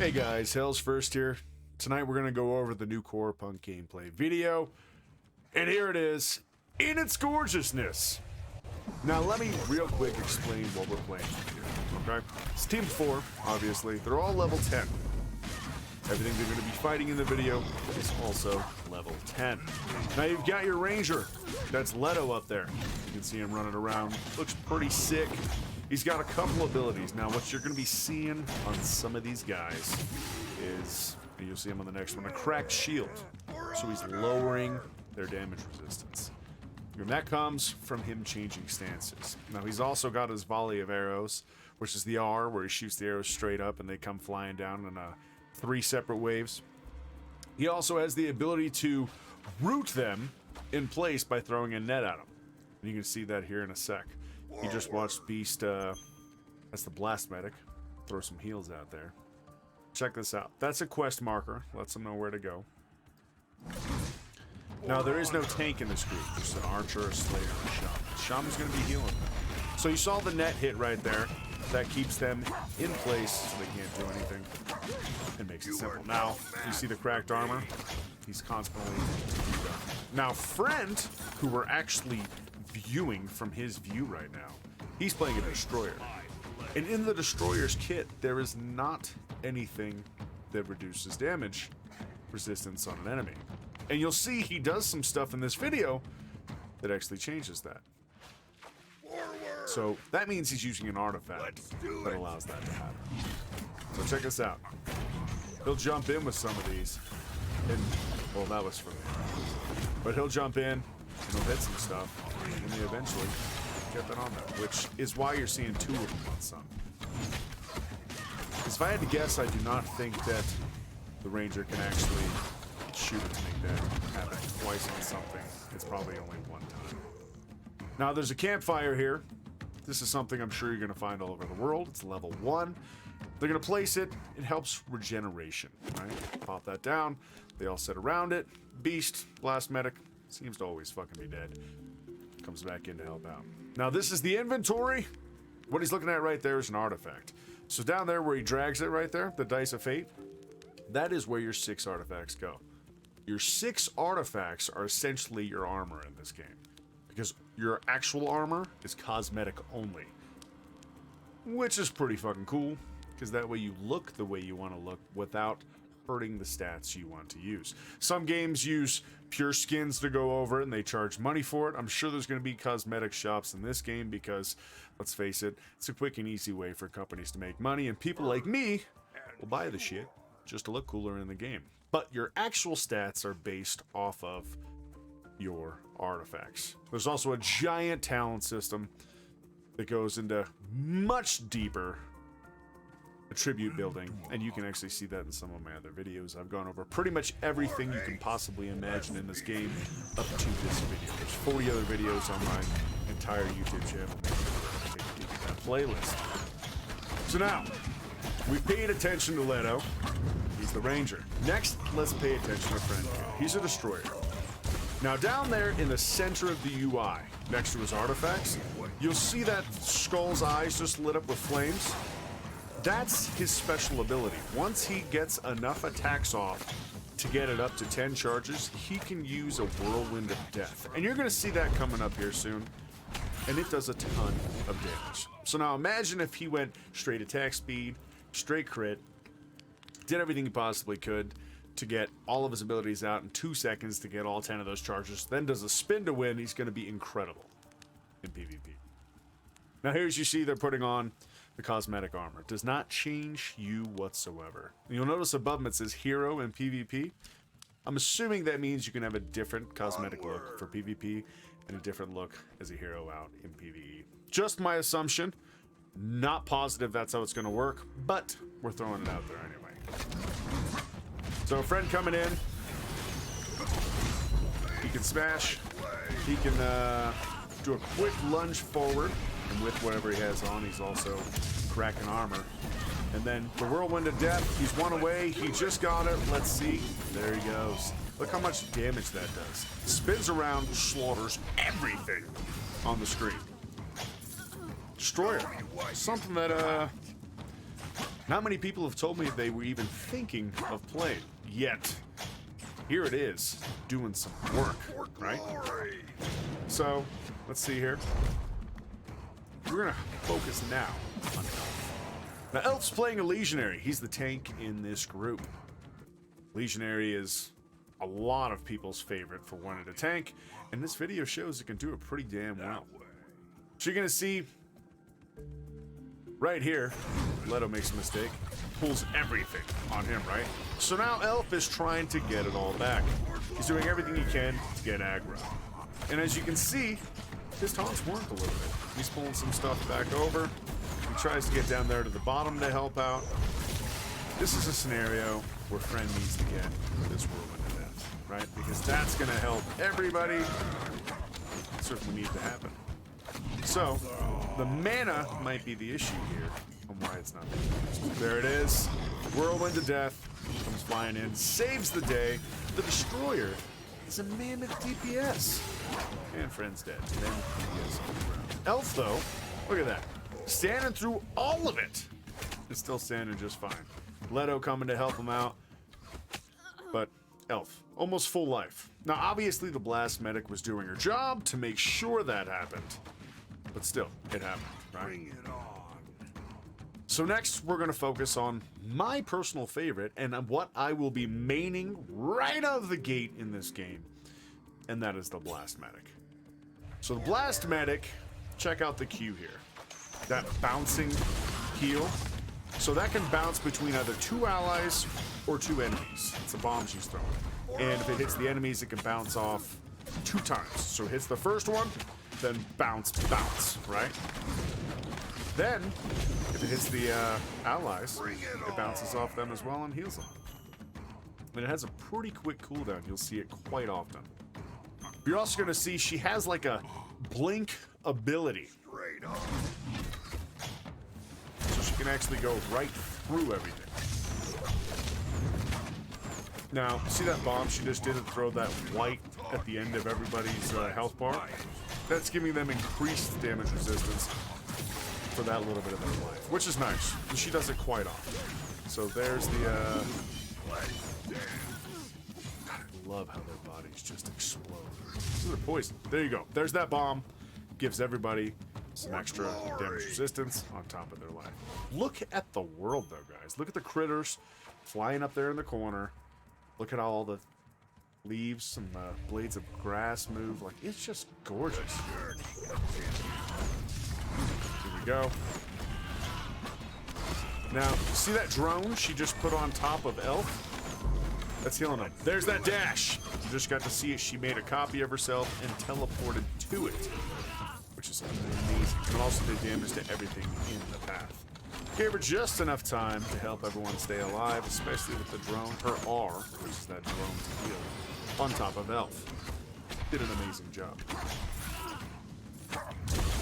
Hey guys, Hell's First here. Tonight we're going to go over the new Corepunk gameplay video. And here it is, in its gorgeousness. Now let me real quick explain what we're playing here, okay? It's Team 4, obviously. They're all level 10. Everything they're going to be fighting in the video is also level 10. Now you've got your Ranger. That's Leto up there. You can see him running around. Looks pretty sick. He's got a couple abilities. Now, what you're going to be seeing on some of these guys is, and you'll see him on the next one, a cracked shield. So he's lowering their damage resistance. And that comes from him changing stances. Now, he's also got his volley of arrows, which is the R, where he shoots the arrows straight up and they come flying down in 3 separate waves. He also has the ability to root them in place by throwing a net at them. And you can see that here in a sec. You just watched Beast, that's the Blast Medic, throw some heals out there. Check this out. That's a quest marker. Lets them know where to go. Now, there is no tank in this group. There's an archer, a slayer, and a shaman. Shaman's going to be healing them. So you saw the net hit right there. That keeps them in place so they can't do anything. It makes it simple. Now, you see the cracked armor? He's constantly... Now, Friend, who we're actually viewing from his view right now, he's playing a destroyer, and in the destroyer's kit there is not anything that reduces damage resistance on an enemy, and you'll see he does some stuff in this video that actually changes that. So that means he's using an artifact that allows that to happen. So check this out. He'll jump in with some of these, and well, that was for me, but he'll jump in and he'll hit some stuff, and they eventually get that on them, which is why you're seeing 2 of them on some. Because if I had to guess, I do not think that the Ranger can actually shoot it to make that happen twice on something. It's probably only 1 time. Now, there's a campfire here. This is something I'm sure you're going to find all over the world. It's level 1. They're going to place it. It helps regeneration, right? Pop that down. They all sit around it. Beast, Blast Medic, seems to always fucking be dead. Comes back in to help out. Now, this is the inventory. What he's looking at right there is an artifact. So down there where he drags it right there, the Dice of Fate, that is where your 6 artifacts go. Your 6 artifacts are essentially your armor in this game, because your actual armor is cosmetic only, which is pretty fucking cool, because that way you look the way you want to look without hurting the stats you want to use. Some games use pure skins to go over it and they charge money for it. I'm sure there's going to be cosmetic shops in this game because, let's face it, it's a quick and easy way for companies to make money, and people like me will buy the shit just to look cooler in the game. But your actual stats are based off of your artifacts. There's also a giant talent system that goes into much deeper attribute building, and you can actually see that in some of my other videos. I've gone over pretty much everything you can possibly imagine in this game up to this video. There's 40 other videos on my entire YouTube channel. Take a peek at that playlist. So now, we've paid attention to Leto. He's the Ranger. Next, let's pay attention to Friend. He's a destroyer. Now down there in the center of the UI, next to his artifacts, you'll see that Skull's eyes just lit up with flames. That's his special ability. Once he gets enough attacks off to get it up to 10 charges, he can use a Whirlwind of Death. And you're going to see that coming up here soon. And it does a ton of damage. So now imagine if he went straight attack speed, straight crit, did everything he possibly could to get all of his abilities out in 2 seconds to get all 10 of those charges, then does a spin to win. He's going to be incredible in PvP. Now here, as you see, they're putting on the cosmetic armor. It does not change you whatsoever. You'll notice above him it says hero in PvP. I'm assuming that means you can have a different cosmetic look for PvP and a different look as a hero out in PvE. Just my assumption. Not positive that's how it's going to work, but we're throwing it out there anyway. So Friend coming in. He can smash. He can do a quick lunge forward. And with whatever he has on, he's also cracking armor. And then the Whirlwind of Death, he's 1 away. He just got it. Let's see. There he goes. Look how much damage that does. Spins around, slaughters everything on the screen. Destroyer. Something that Not many people have told me they were even thinking of playing, yet here it is, doing some work, right? So, let's see here. We're gonna focus now on Elf. Now, Elf's playing a Legionary. He's the tank in this group. Legionary is a lot of people's favorite for wanting to tank, and this video shows it can do it pretty damn well. So you're gonna see right here, Leto makes a mistake, pulls everything on him, right? So now Elf is trying to get it all back. He's doing everything he can to get aggro. And as you can see, his taunts work a little bit. He's pulling some stuff back over. He tries to get down there to the bottom to help out. This is a scenario where Friend needs to get this whirlwind to death, right? Because that's going to help everybody. It certainly needs to happen. So, the mana might be the issue here on why it's not being used. There it is. Whirlwind to death. Comes flying in. Saves the day. The Destroyer is a mammoth DPS. And Friend's dead. Then DPS on the ground. Elf, though, look at that. Standing through all of it. Is still standing just fine. Leto coming to help him out. But Elf, almost full life. Now, obviously, the Blast Medic was doing her job to make sure that happened. But still, it happened, right? Bring it on. So next, we're going to focus on my personal favorite and what I will be maining right out of the gate in this game. And that is the Blast Medic. So the Blast Medic, check out the Q here. That bouncing heal. So that can bounce between either two allies or two enemies. It's a bomb she's throwing. And if it hits the enemies, it can bounce off 2 times. So it hits the first one, then bounce, right? Then, if it hits the allies, it bounces off them as well and heals them. And it has a pretty quick cooldown. You'll see it quite often. You're also going to see she has like a blink ability. So she can actually go right through everything. Now, see that bomb she just did and throw that white at the end of everybody's health bar? That's giving them increased damage resistance for that little bit of their life, which is nice. And she does it quite often. So there's the, God, I love how their bodies just explode. This is a poison. There you go. There's that bomb. Gives everybody some extra damage resistance on top of their life. Look at the world, though, guys. Look at the critters flying up there in the corner. Look at all the leaves and the blades of grass move. Like, it's just gorgeous. Here we go. Now, see that drone she just put on top of Elf? That's healing him. There's that dash. You just got to see it. She made a copy of herself and teleported to it, which is amazing. And also did damage to everything in the path. Gave her just enough time to help everyone stay alive, especially with the drone, her R, which is that drone to heal, on top of Elf. Did an amazing job.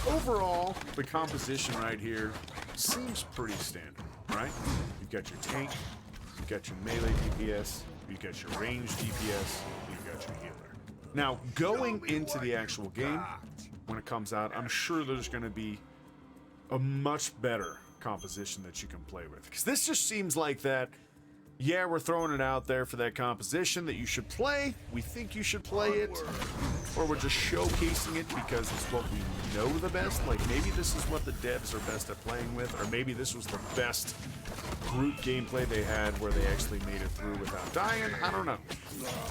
Overall, the composition right here seems pretty standard, right? You've got your tank, you've got your melee DPS, you've got your ranged DPS, you've got your healer. Now, going into the actual game, when it comes out, I'm sure there's going to be a much better composition that you can play with, because this just seems like that, yeah, we're throwing it out there for that composition that you should play, we think you should play it, or we're just showcasing it because it's what we know the best. Like, maybe this is what the devs are best at playing with, or maybe this was the best group gameplay they had where they actually made it through without dying. I don't know.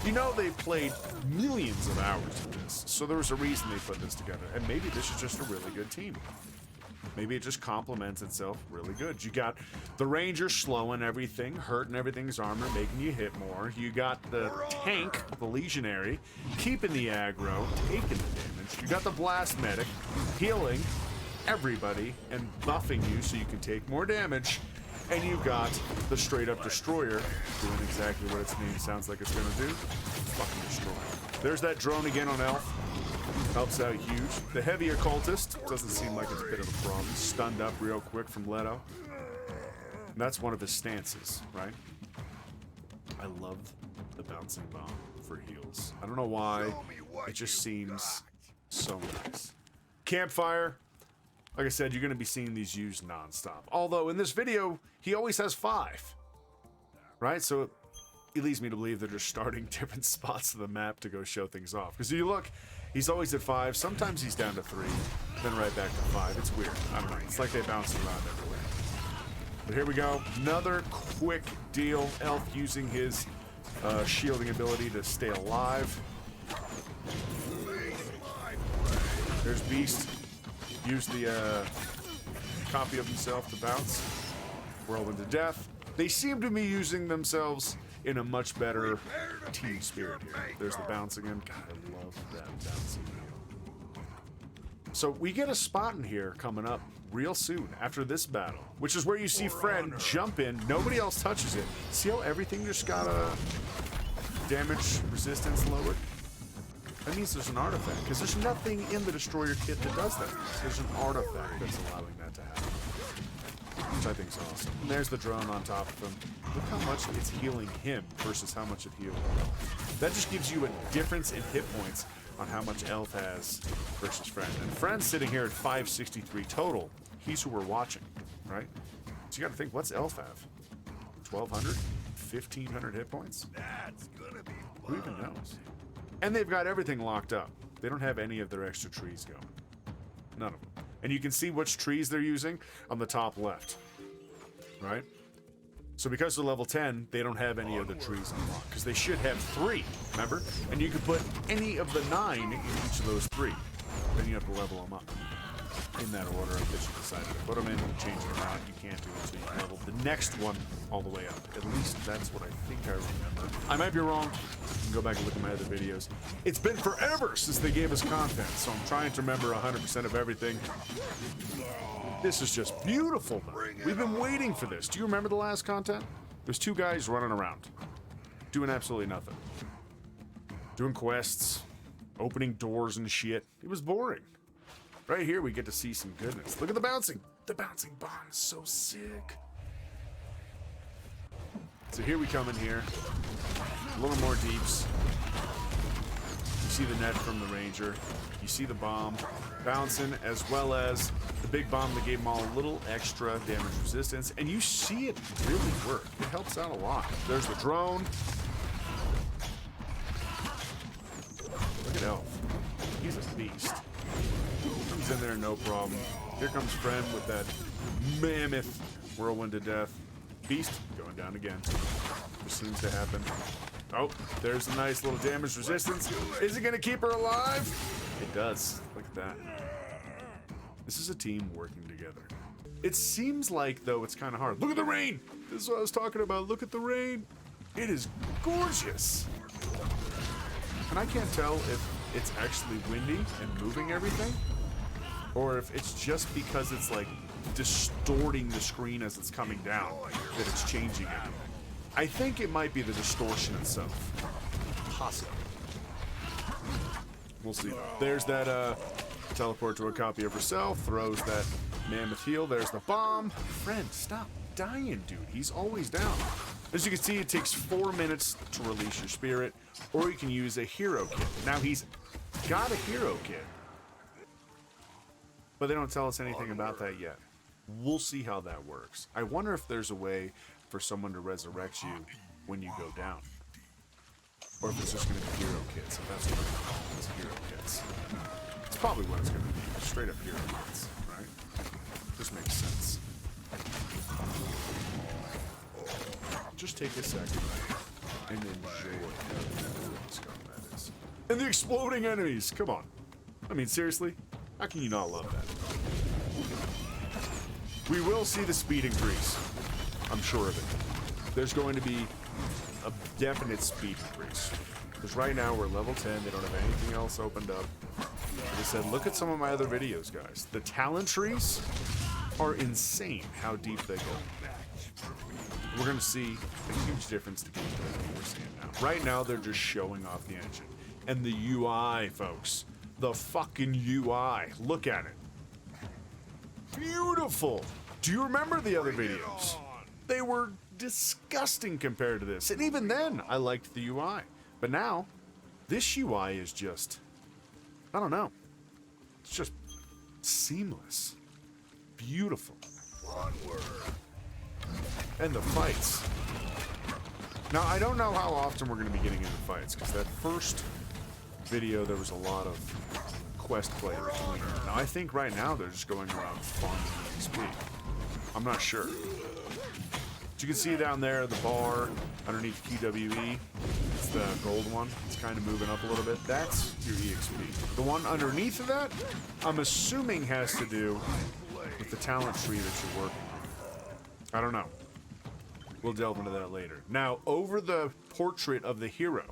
You know, they've played millions of hours of this, so there was a reason they put this together, and maybe this is just a really good team. Maybe it just complements itself really good. You got the Ranger slowing everything, hurting everything's armor, making you hit more. You got the tank, the Legionary, keeping the aggro, taking the damage. You got the Blast Medic, healing everybody and buffing you so you can take more damage. And you've got the straight-up Destroyer doing exactly what its name sounds like it's going to do. Fucking destroy. There's that drone again on Elf. Helps out huge. The Heavy Occultist doesn't seem like it's a bit of a problem. Stunned up real quick from Leto. And that's one of his stances, right? I love the bouncing bomb for heals. I don't know why. It just seems so nice. Campfire. Like I said, you're going to be seeing these used non-stop. Although in this video, he always has 5. Right? So it leads me to believe they're just starting different spots of the map to go show things off. Because if you look, he's always at 5. Sometimes he's down to 3. Then right back to 5. It's weird. I don't know. It's like they bounce around everywhere. But here we go. Another quick deal. Elf using his shielding ability to stay alive. There's Beast. Use the copy of himself to bounce. Whirlwind to death. They seem to be using themselves in a much better team spirit here. There's the bounce again. God, I love that bouncing. So we get a spot in here coming up real soon after this battle, which is where you see Friend jump in. Nobody else touches it. See how everything just got a damage resistance lowered? That means there's an artifact, because there's nothing in the Destroyer kit that does that. There's an artifact that's allowing that to happen, which I think is awesome. And there's the drone on top of him. Look how much it's healing him versus how much it healed Elf. That just gives you a difference in hit points on how much Elf has versus Friend. And Friend's sitting here at 563 total. He's who we're watching, right? So you got to think, what's Elf have? 1,200? 1,500 hit points? That's gonna be fun. Who even knows? And they've got everything locked up. They don't have any of their extra trees going. None of them. And you can see which trees they're using on the top left, right? So because they're level 10, they don't have any of the trees unlocked, because they should have 3, remember? And you can put any of the 9 in each of those 3. Then you have to level them up in that order that you decided to put them in and change them out. You can't do it until you level the next one all the way up. At least that's what I think I remember. I might be wrong. You can go back and look at my other videos. It's been forever since they gave us content, so I'm trying to remember 100% of everything. This is just beautiful, though. We've been waiting for this. Do you remember the last content? There's 2 guys running around, doing absolutely nothing. Doing quests, opening doors and shit. It was boring. Right here, we get to see some goodness. Look at the bouncing. The bouncing bomb is so sick. So here we come in here. A little more deeps. You see the net from the Ranger. You see the bomb bouncing, as well as the big bomb that gave them all a little extra damage resistance. And you see it really work. It helps out a lot. There's the drone. Look at Elf. He's a beast. Comes in there, no problem. Here comes Friend with that mammoth whirlwind to death. Beast going down again. Which seems to happen. Oh, there's a nice little damage resistance. Is it going to keep her alive? It does. Look at that. This is a team working together. It seems like, though, it's kind of hard. Look at the rain! This is what I was talking about. Look at the rain. It is gorgeous. And I can't tell if it's actually windy and moving everything, or if it's just because it's like distorting the screen as it's coming down that it's changing it. I think it might be the distortion itself. Possibly. We'll see. There's that teleport to a copy of herself, throws that mammoth heal. There's the bomb. Friend, stop dying, dude. He's always down. As you can see, it takes 4 minutes to release your spirit, or you can use a hero kit. Now he's got a hero kit, but they don't tell us anything about that yet. We'll see how that works. I wonder if there's a way for someone to resurrect you when you go down, or if it's just going to be hero kits. If that's what we're going to call it, it's hero kits. It's probably what it's going to be. Straight up hero kits, right? This makes sense. Just take a second and enjoy what's going on, that is. And the exploding enemies. Come on. I mean, seriously? How can you not love that? We will see the speed increase. I'm sure of it. There's going to be a definite speed increase. Because right now we're level 10. They don't have anything else opened up. Like I said, look at some of my other videos, guys. The talent trees are insane how deep they go. We're going to see a huge difference to gameplay than we're seeing now. Right now, they're just showing off the engine. And the UI, folks. The fucking UI. Look at it. Beautiful. Do you remember the other videos? They were disgusting compared to this. And even then, I liked the UI. But now, this UI is just, I don't know. It's just seamless. beautiful. And the fights. Now, I don't know how often we're going to be getting into fights, because that first video, there was a lot of quest play between. Now, I think right now they're just going around farming XP. I'm not sure. But you can see down there, the bar underneath QWE. It's the gold one. It's kind of moving up a little bit. That's your EXP. The one underneath of that, I'm assuming has to do with the talent tree that you're working on. I don't know. We'll delve into that later. Now, over the portrait of the hero,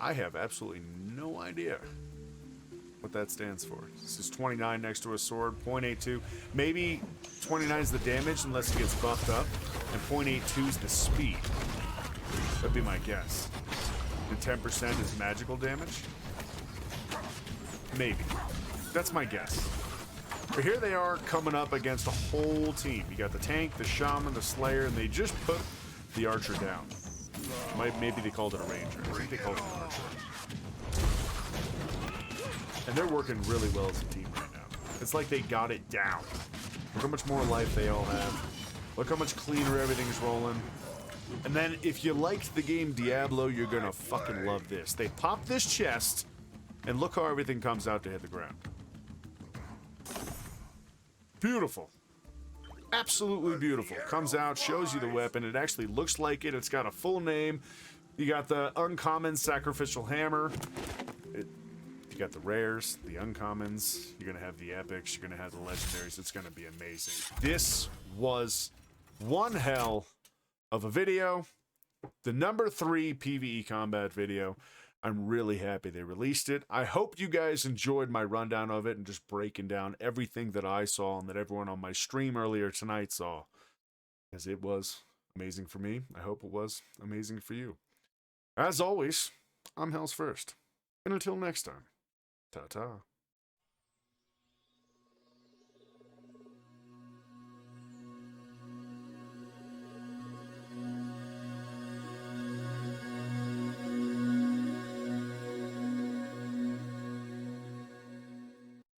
I have absolutely no idea what that stands for. This is 29 next to a sword, 0.82. Maybe 29 is the damage unless he gets buffed up, and 0.82 is the speed. That'd be my guess. And 10% is magical damage? Maybe. That's my guess. But here they are coming up against a whole team. You got the tank, the shaman, the slayer, and they just put the archer down. Maybe they called it a ranger. I think they called it an archer. And they're working really well as a team right now. It's like they got it down. Look how much more life they all have. Look how much cleaner everything's rolling. And then if you liked the game Diablo, you're gonna fucking love this. They pop this chest, and look how everything comes out to hit the ground. Beautiful. Absolutely beautiful. Comes out, shows you the weapon. It actually looks like it. It's got a full name. You got the uncommon sacrificial hammer. You got the rares, the uncommons. You're going to have the epics. You're going to have the legendaries. It's going to be amazing. This was one hell of a video. The number 3 PvE combat video. I'm really happy they released it. I hope you guys enjoyed my rundown of it and just breaking down everything that I saw and that everyone on my stream earlier tonight saw. Because it was amazing for me. I hope it was amazing for you. As always, I'm Hell's First. And until next time, ta-ta.